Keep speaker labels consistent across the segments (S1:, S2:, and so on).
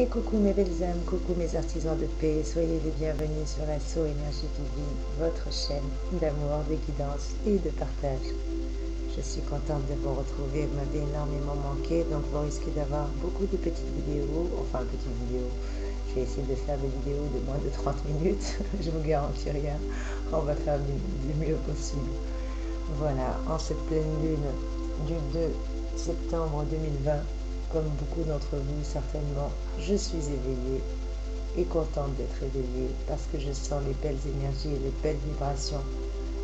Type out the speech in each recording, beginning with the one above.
S1: Et coucou mes belles âmes, coucou mes artisans de paix, soyez les bienvenus sur Asso Énergie Divine, votre chaîne d'amour, de guidance et de partage. Je suis contente de vous retrouver, vous m'avez énormément manqué, donc vous risquez d'avoir beaucoup de petites vidéos, je vais essayer de faire des vidéos de moins de 30 minutes, je vous garantis rien, on va faire du mieux possible. Voilà, en cette pleine lune du 2 septembre 2020, comme beaucoup d'entre vous certainement, je suis éveillée et contente d'être éveillée parce que je sens les belles énergies et les belles vibrations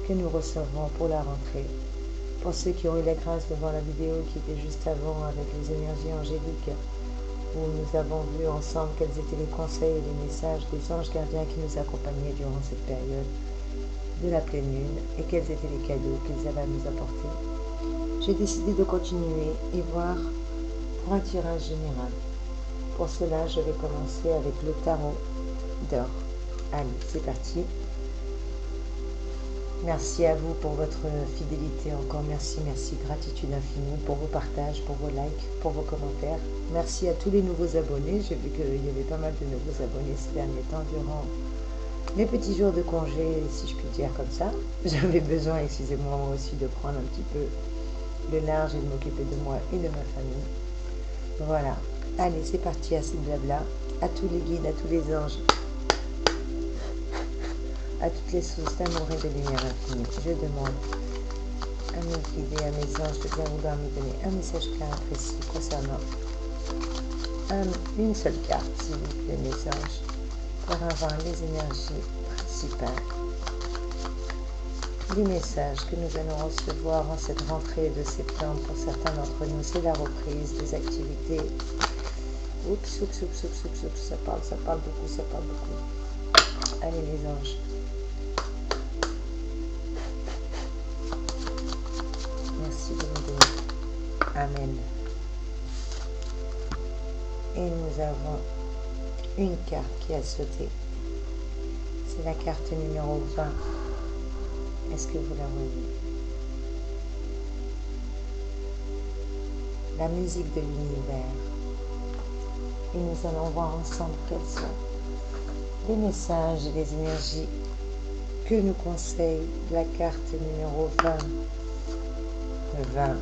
S1: que nous recevons pour la rentrée. Pour ceux qui ont eu la grâce de voir la vidéo qui était juste avant avec les énergies angéliques, où nous avons vu ensemble quels étaient les conseils et les messages des anges gardiens qui nous accompagnaient durant cette période de la pleine lune et quels étaient les cadeaux qu'ils avaient à nous apporter, j'ai décidé de continuer et voir pour un tirage général. Pour cela, je vais commencer avec le tarot d'or. Allez, c'est parti. Merci à vous pour votre fidélité. Encore merci, gratitude infinie pour vos partages, pour vos likes, pour vos commentaires. Merci à tous les nouveaux abonnés. J'ai vu qu'il y avait pas mal de nouveaux abonnés ces derniers temps durant mes petits jours de congé, si je puis dire comme ça. J'avais besoin, excusez-moi, moi aussi, de prendre un petit peu le large et de m'occuper de moi et de ma famille. Voilà, allez, c'est parti, assez de blabla. À tous les guides, à tous les anges, à toutes les sources d'amour et de lumière infinie, je demande à mes guides et à mes anges de bien vouloir me donner un message clair et précis concernant une seule carte, s'il vous plaît, mes anges, pour avoir les énergies principales. Les messages que nous allons recevoir en cette rentrée de septembre pour certains d'entre nous, c'est la reprise des activités. Oups, ça parle beaucoup. Allez les anges. Merci de nous donner. Amen. Et nous avons une carte qui a sauté. C'est la carte numéro 20. Est-ce que vous la voyez? La musique de l'univers. Et nous allons voir ensemble quels sont les messages et les énergies que nous conseille la carte numéro 20. 20.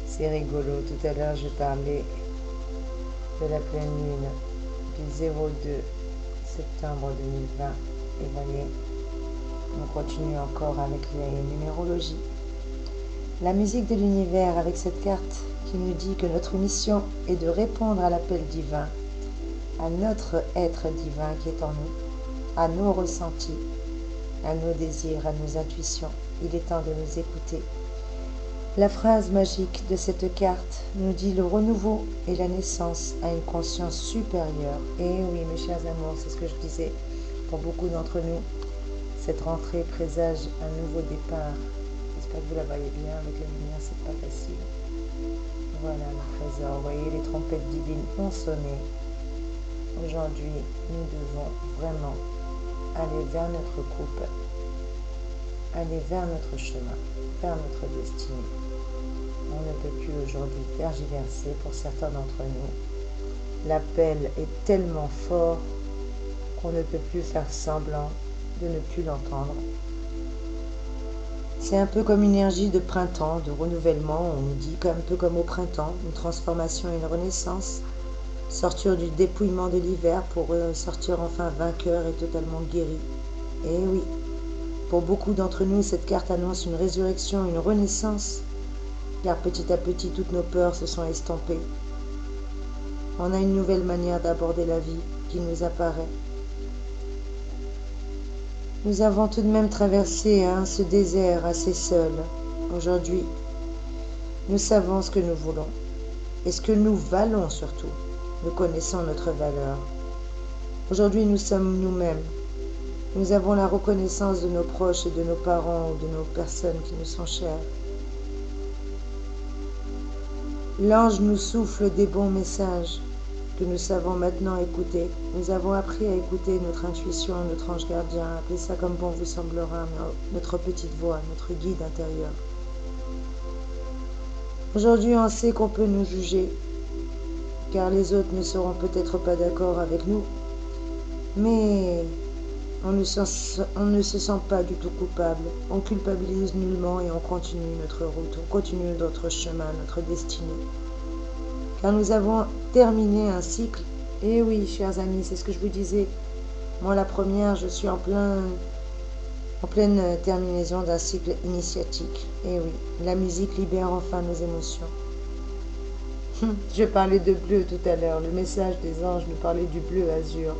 S1: C'est rigolo. Tout à l'heure, je parlais de la pleine lune du 02 septembre 2020. Et voyez, on continue encore avec les numérologies. La musique de l'univers avec cette carte qui nous dit que notre mission est de répondre à l'appel divin, à notre être divin qui est en nous, à nos ressentis, à nos désirs, à nos intuitions. Il est temps de nous écouter. La phrase magique de cette carte nous dit le renouveau et la naissance à une conscience supérieure. Et oui, mes chers amours, c'est ce que je disais. Pour beaucoup d'entre nous, cette rentrée présage un nouveau départ. J'espère que vous la voyez bien avec la lumière, c'est pas facile. Voilà mon trésor, vous voyez, les trompettes divines ont sonné. Aujourd'hui, nous devons vraiment aller vers notre coupe, aller vers notre chemin, vers notre destinée. On ne peut plus aujourd'hui tergiverser pour certains d'entre nous. L'appel est tellement fort qu'on ne peut plus faire semblant de ne plus l'entendre. C'est un peu comme une énergie de printemps, de renouvellement, on nous dit un peu comme au printemps, une transformation et une renaissance, sortir du dépouillement de l'hiver pour sortir enfin vainqueur et totalement guéri. Et oui, pour beaucoup d'entre nous, cette carte annonce une résurrection, une renaissance, car petit à petit, toutes nos peurs se sont estompées. On a une nouvelle manière d'aborder la vie qui nous apparaît. Nous avons tout de même traversé ce désert assez seul. Aujourd'hui, nous savons ce que nous voulons et ce que nous valons surtout. Nous connaissons notre valeur. Aujourd'hui, nous sommes nous-mêmes. Nous avons la reconnaissance de nos proches et de nos parents ou de nos personnes qui nous sont chères. L'ange nous souffle des bons messages que nous savons maintenant écouter. Nous avons appris à écouter notre intuition, notre ange gardien, appelez ça comme bon vous semblera, notre petite voix, notre guide intérieur. Aujourd'hui, on sait qu'on peut nous juger, car les autres ne seront peut-être pas d'accord avec nous, mais on ne se sent pas du tout coupable, on culpabilise nullement et on continue notre route, on continue notre chemin, notre destinée. Car nous avons terminé un cycle, et oui, chers amis, c'est ce que je vous disais. Moi, la première, je suis en pleine terminaison d'un cycle initiatique. Et oui, la musique libère enfin nos émotions. Je parlais de bleu tout à l'heure, le message des anges nous parlait du bleu azur.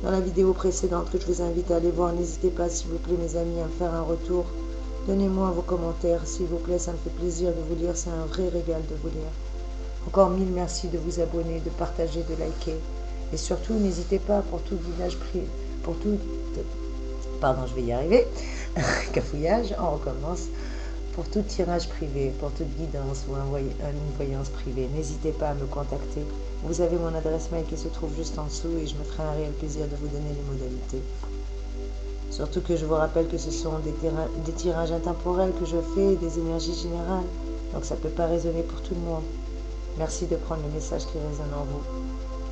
S1: Dans la vidéo précédente que je vous invite à aller voir, n'hésitez pas s'il vous plaît mes amis à me faire un retour. Donnez-moi vos commentaires s'il vous plaît, ça me fait plaisir de vous lire, c'est un vrai régal de vous lire. Encore mille merci de vous abonner, de partager, de liker. Et surtout, n'hésitez pas pour tout guidage privé, pour tout... Pardon, je vais y arriver. Cafouillage, on recommence. Pour tout tirage privé, pour toute guidance ou une voyance privée, n'hésitez pas à me contacter. Vous avez mon adresse mail qui se trouve juste en dessous et je me ferai un réel plaisir de vous donner les modalités. Surtout que je vous rappelle que ce sont des tirages intemporels que je fais, des énergies générales. Donc ça ne peut pas résonner pour tout le monde. Merci de prendre le message qui résonne en vous.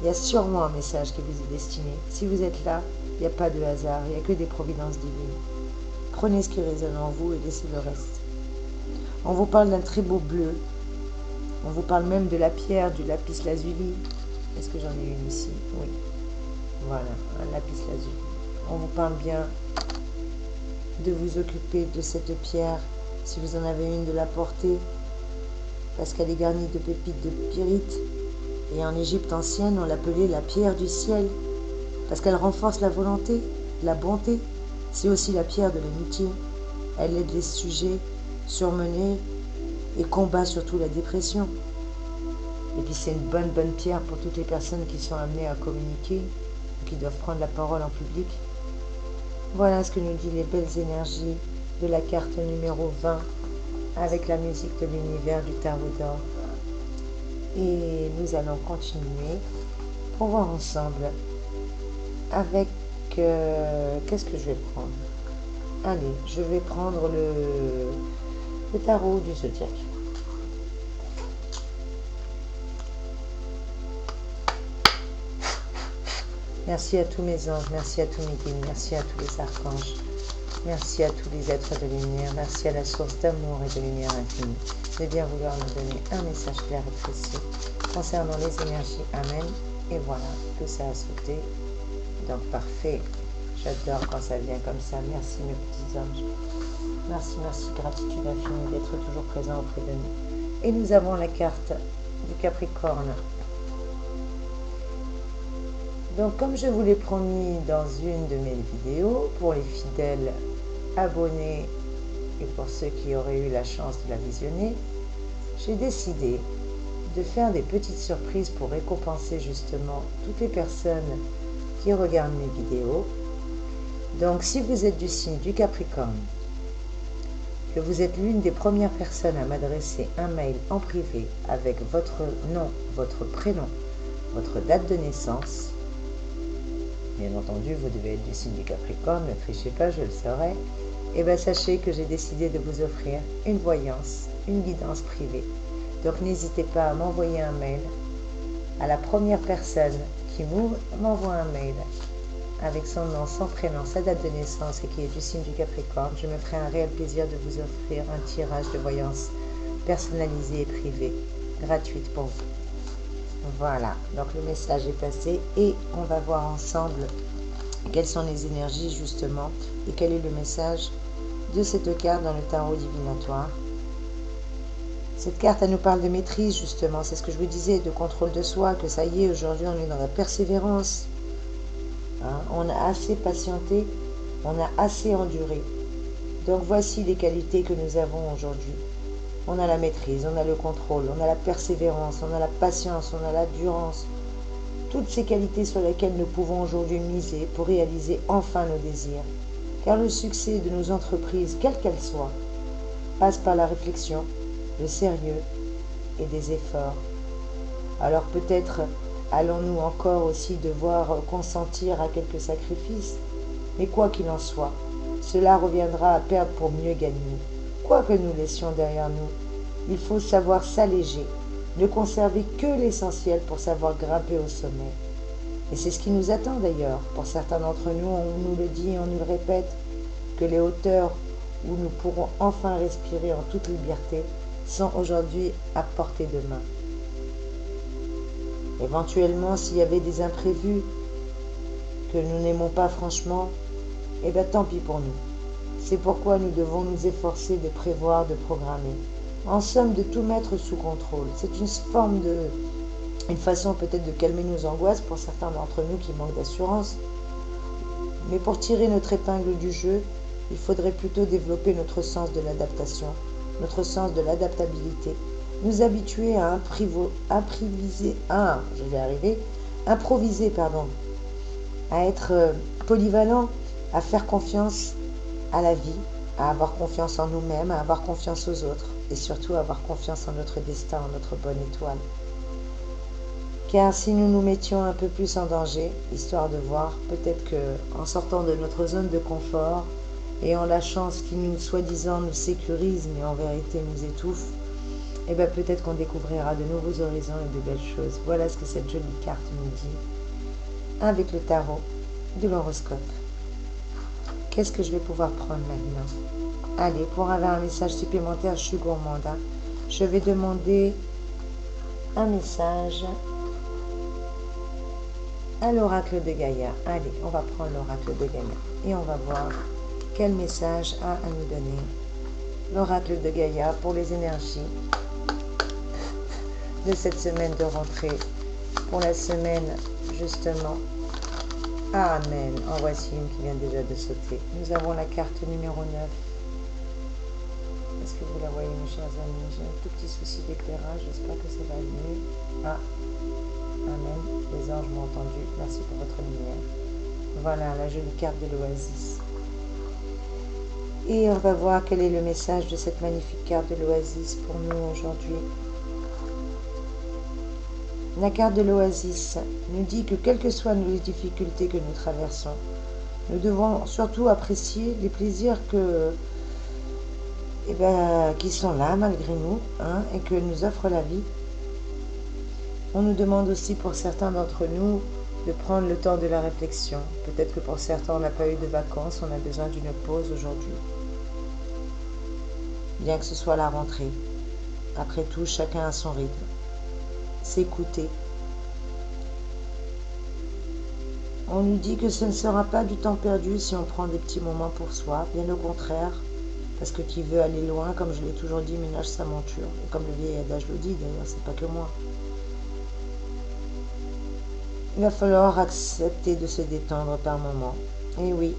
S1: Il y a sûrement un message qui vous est destiné. Si vous êtes là, il n'y a pas de hasard, il n'y a que des providences divines. Prenez ce qui résonne en vous et laissez le reste. On vous parle d'un très beau bleu. On vous parle même de la pierre, du lapis lazuli. Est-ce que j'en ai une ici? Oui. Voilà, un lapis lazuli. On vous parle bien de vous occuper de cette pierre. Si vous en avez une, de la porter. Parce qu'elle est garnie de pépites de pyrite. Et en Égypte ancienne, on l'appelait la pierre du ciel. Parce qu'elle renforce la volonté, la bonté. C'est aussi la pierre de l'amitié. Elle aide les sujets surmenés et combat surtout la dépression. Et puis c'est une bonne pierre pour toutes les personnes qui sont amenées à communiquer, qui doivent prendre la parole en public. Voilà ce que nous dit les belles énergies de la carte numéro 20 avec la musique de l'univers du tarot d'or. Et nous allons continuer pour voir ensemble avec... qu'est-ce que je vais prendre? Allez, je vais prendre le tarot du zodiaque. Merci à tous mes anges, merci à tous mes guides, merci à tous les archanges, merci à tous les êtres de lumière, merci à la source d'amour et de lumière infinie de bien vouloir nous donner un message clair et précis concernant les énergies. Amen. Et voilà, tout ça a sauté. Donc parfait. J'adore quand ça vient comme ça. Merci mes petits anges. Merci, gratitude infinie d'être toujours présent auprès de nous. Et nous avons la carte du Capricorne. Donc comme je vous l'ai promis dans une de mes vidéos, pour les fidèles abonnés et pour ceux qui auraient eu la chance de la visionner, j'ai décidé de faire des petites surprises pour récompenser justement toutes les personnes qui regardent mes vidéos. Donc si vous êtes du signe du Capricorne, que vous êtes l'une des premières personnes à m'adresser un mail en privé avec votre nom, votre prénom, votre date de naissance, bien entendu vous devez être du signe du Capricorne, ne trichez pas, je le saurai, et bien sachez que j'ai décidé de vous offrir une voyance, une guidance privée. Donc n'hésitez pas à m'envoyer un mail à la première personne qui m'envoie un mail avec son nom, son prénom, sa date de naissance et qui est du signe du Capricorne. Je me ferai un réel plaisir de vous offrir un tirage de voyance personnalisé et privé, gratuite pour vous. Voilà, donc le message est passé et on va voir ensemble quelles sont les énergies justement et quel est le message de cette carte dans le tarot divinatoire. Cette carte, elle nous parle de maîtrise justement, c'est ce que je vous disais, de contrôle de soi, que ça y est, aujourd'hui on est dans la persévérance. Hein, on a assez patienté, on a assez enduré. Donc voici les qualités que nous avons aujourd'hui. On a la maîtrise, on a le contrôle, on a la persévérance, on a la patience, on a l'endurance. Toutes ces qualités sur lesquelles nous pouvons aujourd'hui miser pour réaliser enfin nos désirs. Car le succès de nos entreprises, quelles qu'elles soient, passe par la réflexion, le sérieux et des efforts. Alors peut-être allons-nous encore aussi devoir consentir à quelques sacrifices, mais quoi qu'il en soit, cela reviendra à perdre pour mieux gagner. Quoi que nous laissions derrière nous, il faut savoir s'alléger Ne conservez que l'essentiel pour savoir grimper au sommet. Et c'est ce qui nous attend d'ailleurs. Pour certains d'entre nous, on nous le dit et on nous le répète, que les hauteurs où nous pourrons enfin respirer en toute liberté sont aujourd'hui à portée de main. Éventuellement, s'il y avait des imprévus que nous n'aimons pas franchement, eh bien tant pis pour nous. C'est pourquoi nous devons nous efforcer de prévoir, de programmer. En somme, de tout mettre sous contrôle. C'est une façon peut-être de calmer nos angoisses pour certains d'entre nous qui manquent d'assurance. Mais pour tirer notre épingle du jeu, il faudrait plutôt développer notre sens de l'adaptation, notre sens de l'adaptabilité, nous habituer à improviser, à être polyvalent, à faire confiance à la vie, à avoir confiance en nous-mêmes, à avoir confiance aux autres et surtout à avoir confiance en notre destin, en notre bonne étoile. Car si nous nous mettions un peu plus en danger, histoire de voir, peut-être qu'en sortant de notre zone de confort et en lâchant ce qui nous, soi-disant, nous sécurise, mais en vérité nous étouffe, eh bien peut-être qu'on découvrira de nouveaux horizons et de belles choses. Voilà ce que cette jolie carte nous dit avec le tarot de l'horoscope. Qu'est-ce que je vais pouvoir prendre maintenant? Allez, pour avoir un message supplémentaire, je suis gourmande. Je vais demander un message à l'oracle de Gaïa. Allez, on va prendre l'oracle de Gaïa et on va voir quel message a à nous donner l'oracle de Gaïa pour les énergies de cette semaine de rentrée, pour la semaine justement. Amen. En voici une qui vient déjà de sauter. Nous avons la carte numéro 9. Est-ce que vous la voyez, mes chers amis? J'ai un tout petit souci d'éclairage, j'espère que ça va aller mieux. Ah, amen. Les anges m'ont entendu. Merci pour votre lumière. Voilà, la jolie carte de l'oasis. Et on va voir quel est le message de cette magnifique carte de l'oasis pour nous aujourd'hui. La carte de l'oasis nous dit que quelles que soient les difficultés que nous traversons, nous devons surtout apprécier les plaisirs qui sont là malgré nous et que nous offre la vie. On nous demande aussi pour certains d'entre nous de prendre le temps de la réflexion. Peut-être que pour certains on n'a pas eu de vacances, on a besoin d'une pause aujourd'hui. Bien que ce soit la rentrée. Après tout, chacun a son rythme. S'écouter. On nous dit que ce ne sera pas du temps perdu si on prend des petits moments pour soi, bien au contraire, parce que qui veut aller loin, comme je l'ai toujours dit, ménage sa monture. Et comme le vieil adage le dit, d'ailleurs, c'est pas que moi. Il va falloir accepter de se détendre par moments. Et oui,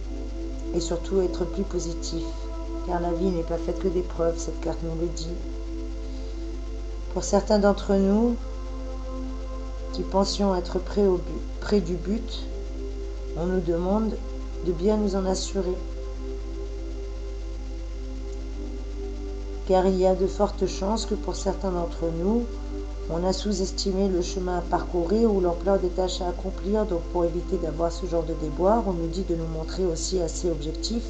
S1: et surtout être plus positif, car la vie n'est pas faite que d'épreuves, cette carte nous le dit. Pour certains d'entre nous, qui pensions être près du but, on nous demande de bien nous en assurer. Car il y a de fortes chances que pour certains d'entre nous, on a sous-estimé le chemin à parcourir ou l'ampleur des tâches à accomplir. Donc pour éviter d'avoir ce genre de déboire, on nous dit de nous montrer aussi assez objectifs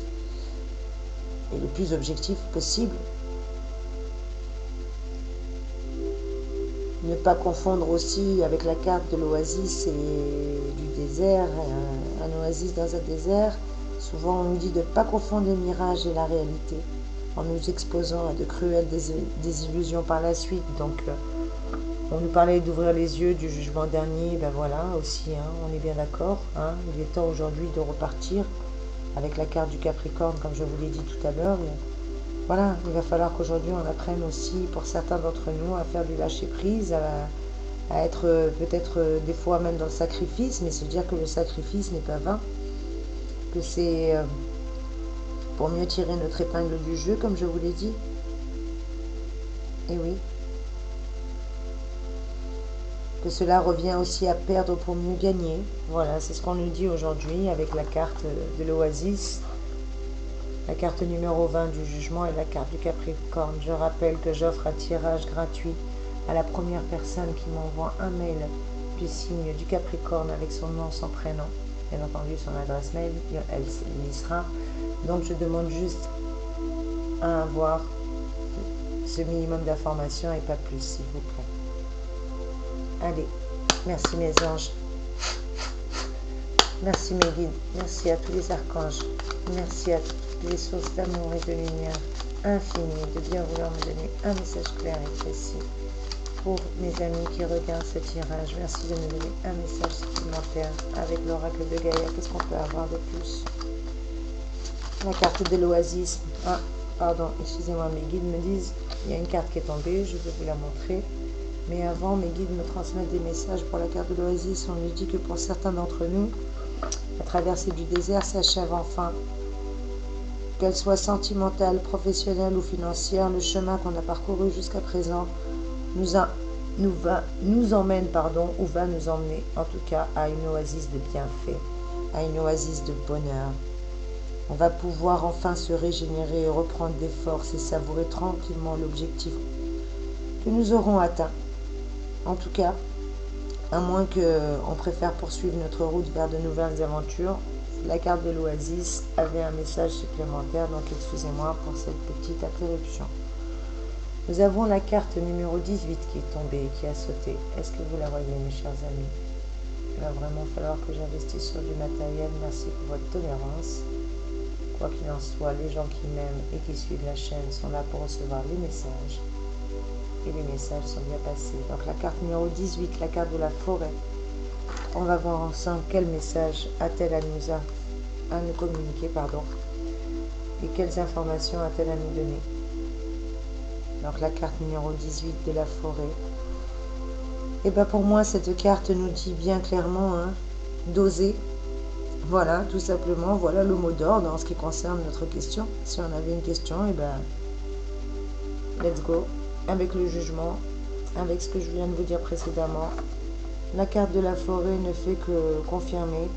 S1: et le plus objectif possible. Ne pas confondre aussi avec la carte de l'oasis et du désert, un oasis dans un désert. Souvent on nous dit de ne pas confondre le mirage et la réalité, en nous exposant à de cruelles désillusions par la suite. Donc on nous parlait d'ouvrir les yeux du jugement dernier, ben voilà aussi, on est bien d'accord. Il est temps aujourd'hui de repartir avec la carte du Capricorne, comme je vous l'ai dit tout à l'heure. Voilà, il va falloir qu'aujourd'hui on apprenne aussi, pour certains d'entre nous, à faire du lâcher-prise, à être peut-être des fois même dans le sacrifice, mais se dire que le sacrifice n'est pas vain, que c'est pour mieux tirer notre épingle du jeu, comme je vous l'ai dit. Et oui. Que cela revient aussi à perdre pour mieux gagner. Voilà, c'est ce qu'on nous dit aujourd'hui avec la carte de l'oasis. La carte numéro 20 du jugement et la carte du Capricorne. Je rappelle que j'offre un tirage gratuit à la première personne qui m'envoie un mail du signe du Capricorne avec son nom, son prénom, bien entendu son adresse mail, elle y sera. Donc je demande juste à avoir ce minimum d'informations et pas plus, s'il vous plaît. Allez, merci mes anges. Merci mes guides. Merci à tous les archanges. Merci à toutes les sources d'amour et de lumière infinie de bien vouloir me donner un message clair et précis. Pour mes amis qui regardent ce tirage, merci de me donner un message supplémentaire avec l'oracle de Gaïa. Qu'est-ce qu'on peut avoir de plus? La carte de l'oasis. Ah, pardon, excusez-moi, mes guides me disent, il y a une carte qui est tombée, je vais vous la montrer. Mais avant, mes guides me transmettent des messages pour la carte de l'oasis. On nous dit que pour certains d'entre nous, la traversée du désert s'achève enfin. Qu'elle soit sentimentale, professionnelle ou financière, le chemin qu'on a parcouru jusqu'à présent nous emmène, ou va nous emmener, en tout cas, à une oasis de bienfait, à une oasis de bonheur. On va pouvoir enfin se régénérer et reprendre des forces et savourer tranquillement l'objectif que nous aurons atteint. En tout cas, à moins qu'on préfère poursuivre notre route vers de nouvelles aventures, la carte de l'oasis avait un message supplémentaire, donc excusez-moi pour cette petite interruption. Nous avons la carte numéro 18 qui est tombée, qui a sauté. Est-ce que vous la voyez, mes chers amis? Il va vraiment falloir que j'investisse sur du matériel. Merci pour votre tolérance. Quoi qu'il en soit, les gens qui m'aiment et qui suivent la chaîne sont là pour recevoir les messages. Et les messages sont bien passés. Donc la carte numéro 18, la carte de la forêt. On va voir ensemble quel message a-t-elle à nous communiquer, et quelles informations a-t-elle à nous donner. Donc la carte numéro 18 de la forêt. Et bien pour moi, cette carte nous dit bien clairement d'oser. Voilà, tout simplement, voilà le mot d'ordre en ce qui concerne notre question. Si on avait une question, let's go. Avec le jugement, avec ce que je viens de vous dire précédemment. La carte de la forêt ne fait que confirmer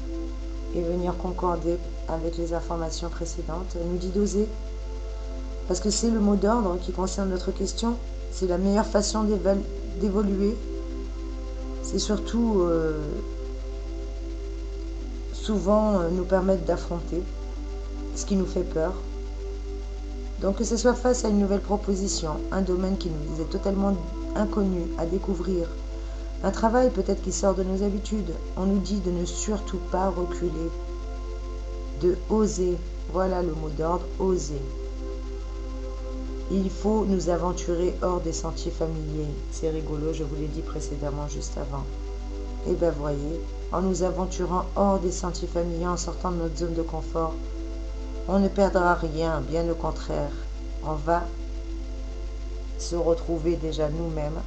S1: et venir concorder avec les informations précédentes. Elle nous dit d'oser. Parce que c'est le mot d'ordre qui concerne notre question. C'est la meilleure façon d'évoluer. C'est surtout souvent nous permettre d'affronter ce qui nous fait peur. Donc que ce soit face à une nouvelle proposition, un domaine qui nous est totalement inconnu à découvrir, un travail peut-être qui sort de nos habitudes, on nous dit de ne surtout pas reculer, de oser. Voilà le mot d'ordre, oser. Il faut nous aventurer hors des sentiers familiers. C'est rigolo, je vous l'ai dit précédemment juste avant. Et bien voyez, en nous aventurant hors des sentiers familiers, en sortant de notre zone de confort, on ne perdra rien, bien au contraire. On va se retrouver déjà nous-mêmes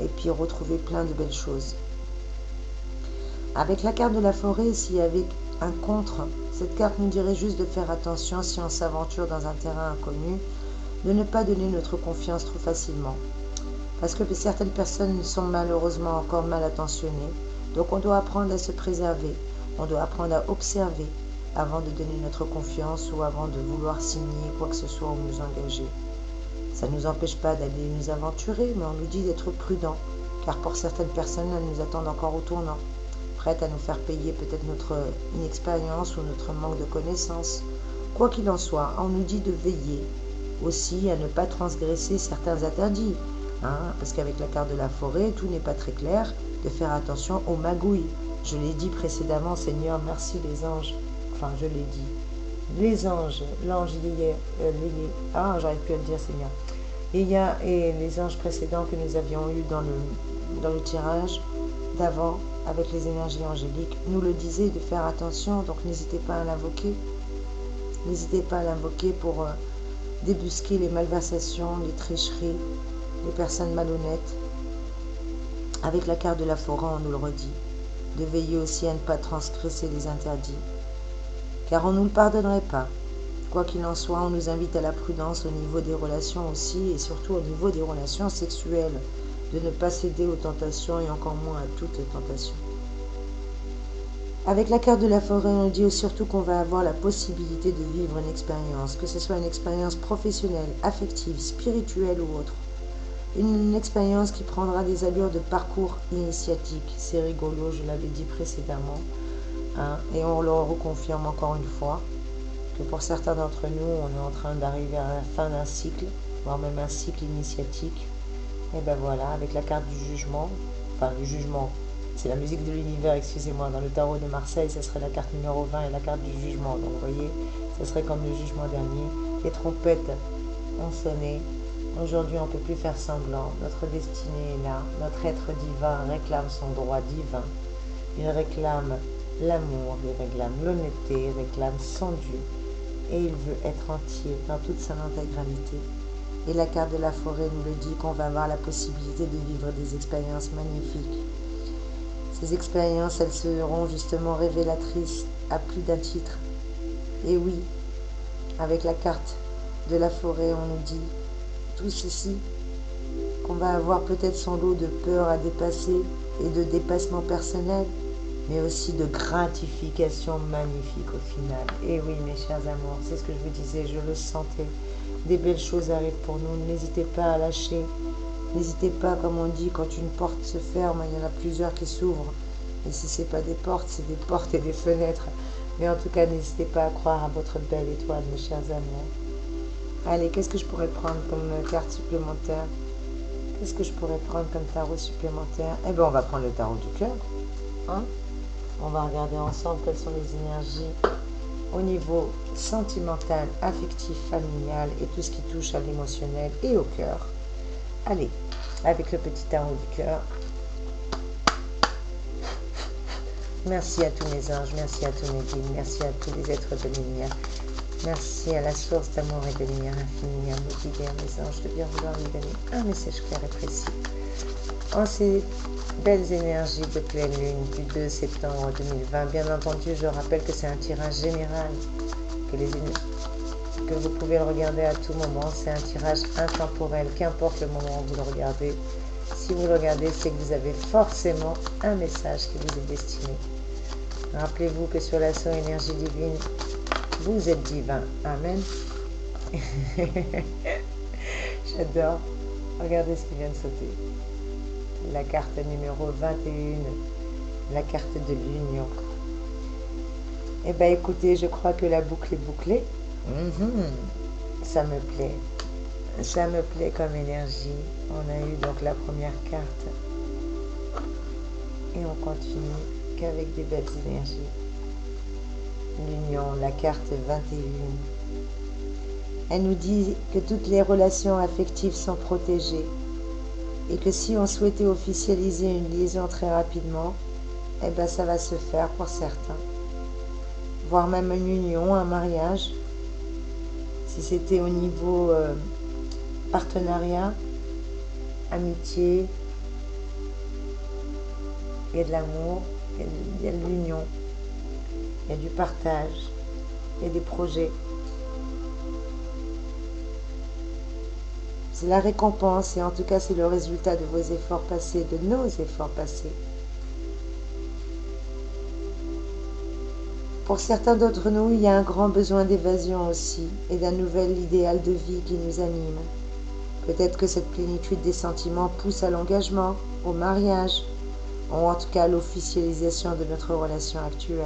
S1: et puis retrouver plein de belles choses. Avec la carte de la forêt, s'il y avait un contre, cette carte nous dirait juste de faire attention si on s'aventure dans un terrain inconnu, de ne pas donner notre confiance trop facilement. Parce que certaines personnes sont malheureusement encore mal attentionnées. Donc on doit apprendre à se préserver, on doit apprendre à observer avant de donner notre confiance ou avant de vouloir signer quoi que ce soit ou nous engager. Ça ne nous empêche pas d'aller nous aventurer, mais on nous dit d'être prudent, car pour certaines personnes, elles nous attendent encore au tournant, prêtes à nous faire payer peut-être notre inexpérience ou notre manque de connaissances. Quoi qu'il en soit, on nous dit de veiller aussi à ne pas transgresser certains interdits, parce qu'avec la carte de la forêt, tout n'est pas très clair, de faire attention aux magouilles. Je l'ai dit précédemment, Seigneur, merci les anges. Enfin, je l'ai dit. Les anges, l'ange j'arrive plus à le dire, Seigneur. Et les anges précédents que nous avions eus dans le tirage d'avant, avec les énergies angéliques, nous le disaient de faire attention, donc n'hésitez pas à l'invoquer. N'hésitez pas à l'invoquer pour débusquer les malversations, les tricheries, les personnes malhonnêtes. Avec la carte de la forêt, on nous le redit, de veiller aussi à ne pas transgresser les interdits, car on ne nous le pardonnerait pas. Quoi qu'il en soit, on nous invite à la prudence au niveau des relations aussi, et surtout au niveau des relations sexuelles, de ne pas céder aux tentations et encore moins à toutes les tentations. Avec la carte de la forêt, on nous dit surtout qu'on va avoir la possibilité de vivre une expérience, que ce soit une expérience professionnelle, affective, spirituelle ou autre. Une expérience qui prendra des allures de parcours initiatique. C'est rigolo, je l'avais dit précédemment. Et on le reconfirme encore une fois, que pour certains d'entre nous, on est en train d'arriver à la fin d'un cycle, voire même un cycle initiatique. Et ben voilà, avec la carte du jugement, enfin le jugement, c'est la musique de l'univers, excusez-moi, dans le tarot de Marseille, ça serait la carte numéro 20 et la carte du jugement. Donc vous voyez, ça serait comme le jugement dernier. Les trompettes ont sonné. Aujourd'hui, on ne peut plus faire semblant. Notre destinée est là. Notre être divin réclame son droit divin. Il réclame l'amour, il réclame l'honnêteté, il réclame son Dieu. Et il veut être entier dans toute son intégralité. Et la carte de la forêt nous le dit qu'on va avoir la possibilité de vivre des expériences magnifiques. Ces expériences, elles seront justement révélatrices à plus d'un titre. Et oui, avec la carte de la forêt, on nous dit tout ceci, qu'on va avoir peut-être son lot de peur à dépasser et de dépassement personnel, mais aussi de gratification magnifique au final. Et oui, mes chers amours, c'est ce que je vous disais, je le sentais. Des belles choses arrivent pour nous, n'hésitez pas à lâcher. N'hésitez pas, comme on dit, quand une porte se ferme, il y en a plusieurs qui s'ouvrent. Et si ce n'est pas des portes, c'est des portes et des fenêtres. Mais en tout cas, n'hésitez pas à croire à votre belle étoile, mes chers amours. Allez, qu'est-ce que je pourrais prendre comme carte supplémentaire? Qu'est-ce que je pourrais prendre comme tarot supplémentaire? Eh bien, on va prendre le tarot du cœur. Hein? On va regarder ensemble quelles sont les énergies au niveau sentimental, affectif, familial et tout ce qui touche à l'émotionnel et au cœur. Allez, avec le petit tarot du cœur. Merci à tous mes anges, merci à tous mes guides, merci à tous les êtres de lumière. Merci à la source d'amour et de lumière infinie, à mes guides et à mes anges de bien vouloir lui donner un message clair et précis. En ces belles énergies de pleine lune du 2 septembre 2020, bien entendu, je rappelle que c'est un tirage général, que vous pouvez le regarder à tout moment. C'est un tirage intemporel, qu'importe le moment où vous le regardez. Si vous le regardez, c'est que vous avez forcément un message qui vous est destiné. Rappelez-vous que sur l'assaut énergie divine, vous êtes divin. Amen. J'adore. Regardez ce qui vient de sauter. La carte numéro 21, la carte de l'union. Eh bien écoutez, je crois que la boucle est bouclée. Ça me plaît. Ça me plaît comme énergie. On a eu donc la première carte. Et on continue qu'avec des belles énergies. L'union, la carte 21. Elle nous dit que toutes les relations affectives sont protégées. Et que si on souhaitait officialiser une liaison très rapidement, eh bien ça va se faire pour certains. Voire même une union, un mariage. Si c'était au niveau partenariat, amitié, il y a de l'amour, il y a de l'union, il y a du partage, il y a des projets. C'est la récompense et en tout cas c'est le résultat de vos efforts passés, de nos efforts passés. Pour certains d'entre nous, il y a un grand besoin d'évasion aussi et d'un nouvel idéal de vie qui nous anime. Peut-être que cette plénitude des sentiments pousse à l'engagement, au mariage, ou en tout cas à l'officialisation de notre relation actuelle.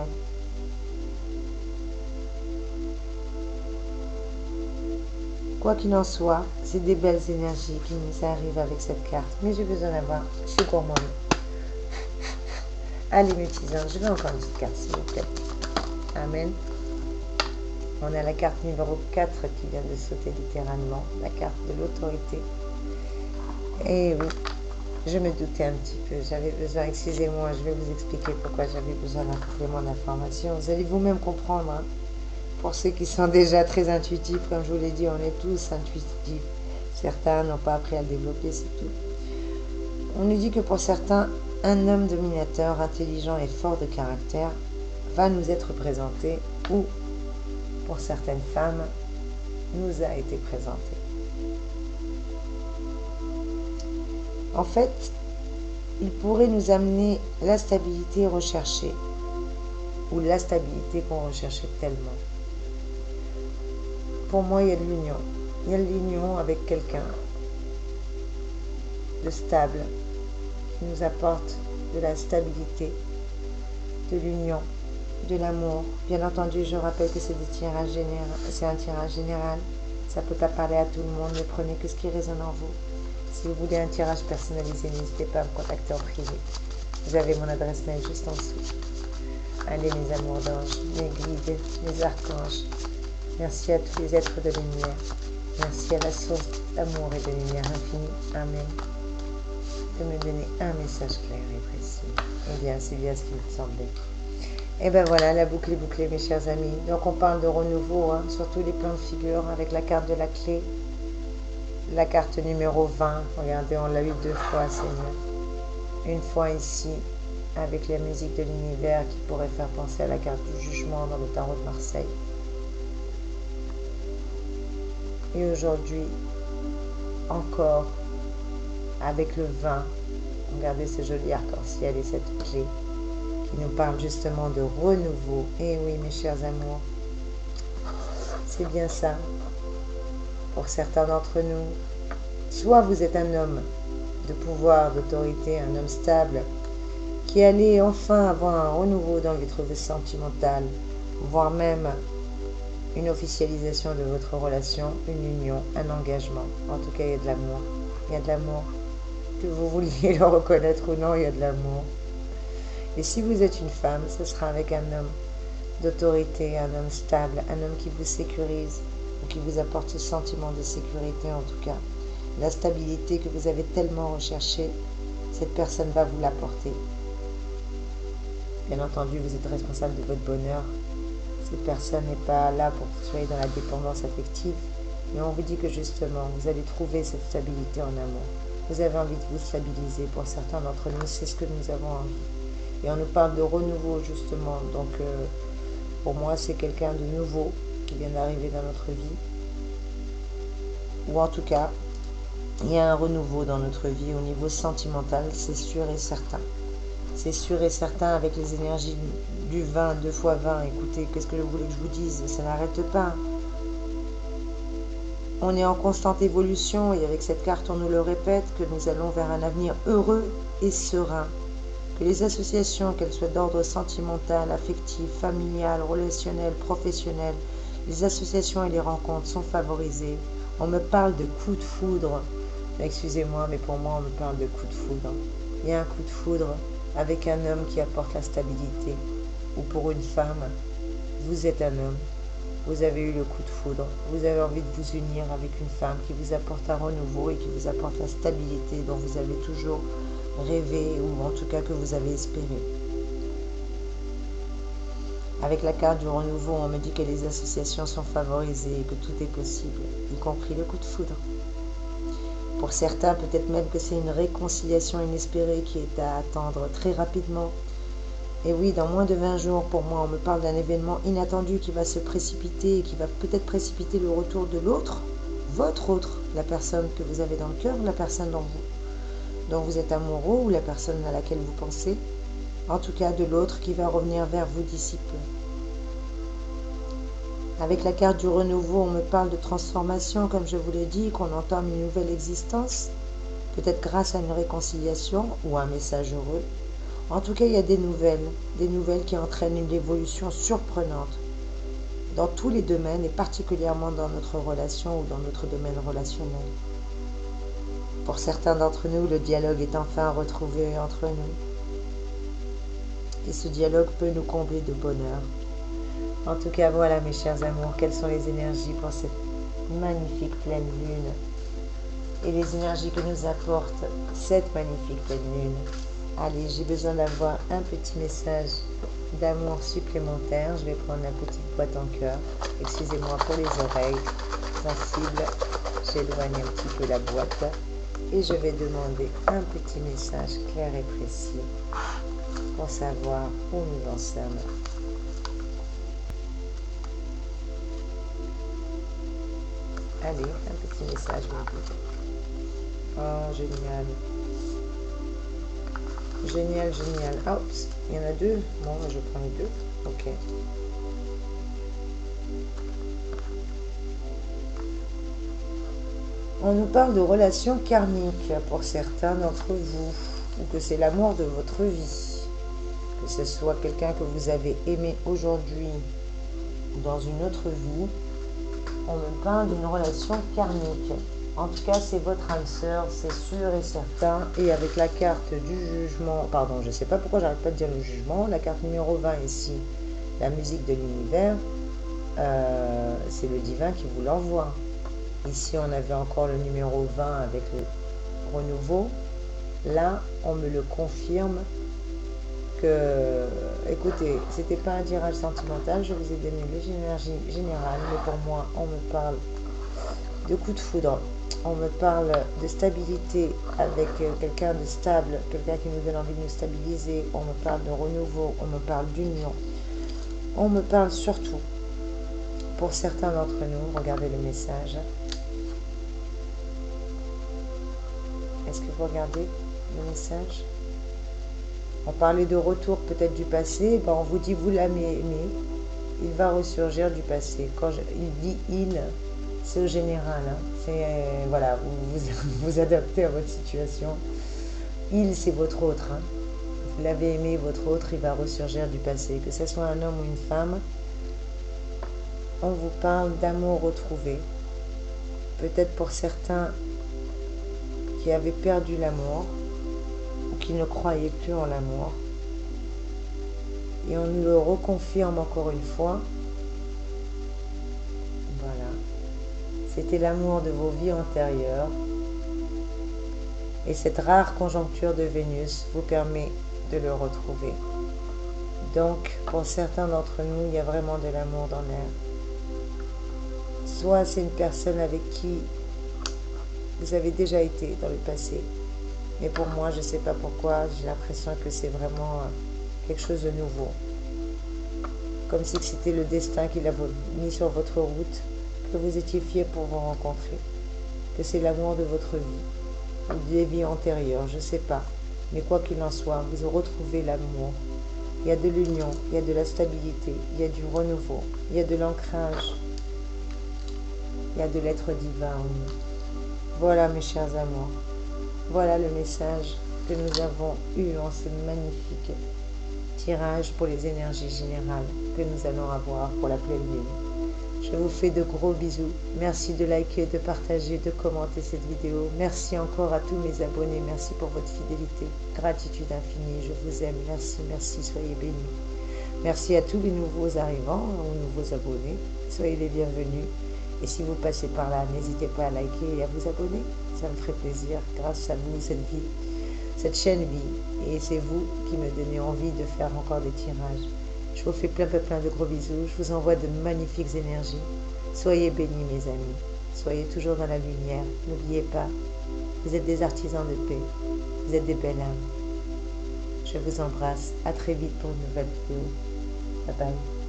S1: Quoi qu'il en soit, c'est des belles énergies qui nous arrivent avec cette carte. Mais j'ai besoin d'avoir, je suis gourmande. Allez mes petits anges, je veux encore une petite carte s'il vous plaît. Amen. On a la carte numéro 4 qui vient de sauter littéralement, la carte de l'autorité. Et oui, je me doutais un petit peu, j'avais besoin, excusez-moi, je vais vous expliquer pourquoi j'avais besoin d'un complément d'information. Vous allez vous-même comprendre, hein. Pour ceux qui sont déjà très intuitifs, comme je vous l'ai dit, on est tous intuitifs. Certains n'ont pas appris à le développer, c'est tout. On nous dit que pour certains, un homme dominateur, intelligent et fort de caractère va nous être présenté ou, pour certaines femmes, nous a été présenté. En fait, il pourrait nous amener la stabilité recherchée ou la stabilité qu'on recherchait tellement. Pour moi, il y a de l'union. Il y a de l'union avec quelqu'un de stable qui nous apporte de la stabilité, de l'union, de l'amour. Bien entendu, je rappelle que c'est un tirage général. Ça ne peut pas parler à tout le monde, ne prenez que ce qui résonne en vous. Si vous voulez un tirage personnalisé, n'hésitez pas à me contacter en privé. Vous avez mon adresse mail juste en dessous. Allez mes amours d'anges, mes guides, mes archanges, merci à tous les êtres de lumière. Merci à la source d'amour et de lumière infinie. Amen. De me donner un message clair et précis. Eh bien, c'est bien ce qu'il me semblait. Et ben voilà, la boucle est bouclée, mes chers amis. Donc on parle de renouveau, sur tous les plans de figure, avec la carte de la clé. La carte numéro 20. Regardez, on l'a eu 2 fois, Seigneur. Une fois ici, avec la musique de l'univers qui pourrait faire penser à la carte du jugement dans le tarot de Marseille. Et aujourd'hui, encore, avec le 20, regardez ce joli arc-en-ciel et cette clé qui nous parle justement de renouveau. Et oui, mes chers amours, c'est bien ça. Pour certains d'entre nous, soit vous êtes un homme de pouvoir, d'autorité, un homme stable, qui allait enfin avoir un renouveau dans votre vie sentimentale, voire même une officialisation de votre relation, une union, un engagement. En tout cas, il y a de l'amour. Il y a de l'amour. Que vous vouliez le reconnaître ou non, il y a de l'amour. Et si vous êtes une femme, ce sera avec un homme d'autorité, un homme stable, un homme qui vous sécurise ou qui vous apporte ce sentiment de sécurité en tout cas. La stabilité que vous avez tellement recherchée, cette personne va vous l'apporter. Bien entendu, vous êtes responsable de votre bonheur. Cette personne n'est pas là pour que vous soyez dans la dépendance affective, mais on vous dit que justement, vous allez trouver cette stabilité en amour. Vous avez envie de vous stabiliser. Pour certains d'entre nous, c'est ce que nous avons envie. Et on nous parle de renouveau justement. Donc pour moi, c'est quelqu'un de nouveau qui vient d'arriver dans notre vie. Ou en tout cas, il y a un renouveau dans notre vie au niveau sentimental, c'est sûr et certain. C'est sûr et certain avec les énergies du 20, 2 fois 20. Écoutez, qu'est-ce que vous voulez que je vous dise? Ça n'arrête pas. On est en constante évolution et avec cette carte, on nous le répète, que nous allons vers un avenir heureux et serein. Que les associations, qu'elles soient d'ordre sentimental, affectif, familial, relationnel, professionnel, les associations et les rencontres sont favorisées. On me parle de coup de foudre. Excusez-moi, mais pour moi, on me parle de coup de foudre. Il y a un coup de foudre avec un homme qui apporte la stabilité. Ou pour une femme, vous êtes un homme. Vous avez eu le coup de foudre. Vous avez envie de vous unir avec une femme qui vous apporte un renouveau et qui vous apporte la stabilité dont vous avez toujours rêvé ou en tout cas que vous avez espéré. Avec la carte du renouveau, on me dit que les associations sont favorisées et que tout est possible, y compris le coup de foudre. Pour certains, peut-être même que c'est une réconciliation inespérée qui est à attendre très rapidement. Et oui, dans moins de 20 jours, pour moi, on me parle d'un événement inattendu qui va se précipiter et qui va peut-être précipiter le retour de l'autre, votre autre, la personne que vous avez dans le cœur, la personne dont vous êtes amoureux ou la personne à laquelle vous pensez. En tout cas, de l'autre qui va revenir vers vous d'ici peu. Avec la carte du renouveau, on me parle de transformation, comme je vous l'ai dit, qu'on entame une nouvelle existence, peut-être grâce à une réconciliation ou un message heureux. En tout cas, il y a des nouvelles qui entraînent une évolution surprenante dans tous les domaines et particulièrement dans notre relation ou dans notre domaine relationnel. Pour certains d'entre nous, le dialogue est enfin retrouvé entre nous. Et ce dialogue peut nous combler de bonheur. En tout cas, voilà mes chers amours, quelles sont les énergies pour cette magnifique pleine lune et les énergies que nous apporte cette magnifique pleine lune. Allez, j'ai besoin d'avoir un petit message d'amour supplémentaire. Je vais prendre la petite boîte en cœur. Excusez-moi pour les oreilles sensibles. J'éloigne un petit peu la boîte et je vais demander un petit message clair et précis pour savoir où nous en sommes. Allez, un petit message, me dit. Oh, génial. Génial, génial. Ah, il y en a 2. Bon, je prends les 2. Ok. On nous parle de relations karmiques pour certains d'entre vous, ou que c'est l'amour de votre vie. Que ce soit quelqu'un que vous avez aimé aujourd'hui dans une autre vie. On me parle d'une relation karmique. En tout cas, c'est votre âme sœur, c'est sûr et certain. Et avec la carte du jugement, pardon, je ne sais pas pourquoi j'arrête pas de dire le jugement, la carte numéro 20 ici, la musique de l'univers, c'est le divin qui vous l'envoie. Ici, on avait encore le numéro 20 avec le renouveau. Là, on me le confirme que, écoutez, c'était pas un tirage sentimental, je vous ai donné l'énergie générale, mais pour moi, on me parle de coup de foudre, on me parle de stabilité avec quelqu'un de stable, quelqu'un qui nous donne envie de nous stabiliser, on me parle de renouveau, on me parle d'union, on me parle surtout, pour certains d'entre nous, regardez le message. Est-ce que vous regardez le message? On parlait de retour peut-être du passé, ben on vous dit vous l'avez aimé, il va ressurgir du passé. Quand il dit il, c'est au général, hein. C'est voilà, vous adaptez à votre situation. Il, c'est votre autre, hein. Vous l'avez aimé, votre autre, il va ressurgir du passé. Que ce soit un homme ou une femme, on vous parle d'amour retrouvé. Peut-être pour certains qui avaient perdu l'amour ou qui ne croyaient plus en l'amour. Et on nous le reconfirme encore une fois. Voilà. C'était l'amour de vos vies antérieures. Et cette rare conjoncture de Vénus vous permet de le retrouver. Donc, pour certains d'entre nous, il y a vraiment de l'amour dans l'air. Soit c'est une personne avec qui vous avez déjà été dans le passé. Mais pour moi, je ne sais pas pourquoi, j'ai l'impression que c'est vraiment quelque chose de nouveau. Comme si c'était le destin qui l'a mis sur votre route, que vous étiez fiers pour vous rencontrer. Que c'est l'amour de votre vie, ou des vies antérieures, je ne sais pas. Mais quoi qu'il en soit, vous retrouvez l'amour. Il y a de l'union, il y a de la stabilité, il y a du renouveau, il y a de l'ancrage, il y a de l'être divin en nous. Voilà mes chers amours, voilà le message que nous avons eu en ce magnifique tirage pour les énergies générales que nous allons avoir pour la pleine lune. Je vous fais de gros bisous. Merci de liker, de partager, de commenter cette vidéo. Merci encore à tous mes abonnés. Merci pour votre fidélité. Gratitude infinie. Je vous aime. Merci, merci. Soyez bénis. Merci à tous les nouveaux arrivants ou nouveaux abonnés. Soyez les bienvenus. Et si vous passez par là, n'hésitez pas à liker et à vous abonner. Ça me ferait plaisir. Grâce à vous, cette chaîne vit. Et c'est vous qui me donnez envie de faire encore des tirages. Je vous fais plein de gros bisous. Je vous envoie de magnifiques énergies. Soyez bénis, mes amis. Soyez toujours dans la lumière. N'oubliez pas, vous êtes des artisans de paix. Vous êtes des belles âmes. Je vous embrasse. À très vite pour une nouvelle vidéo. Bye bye.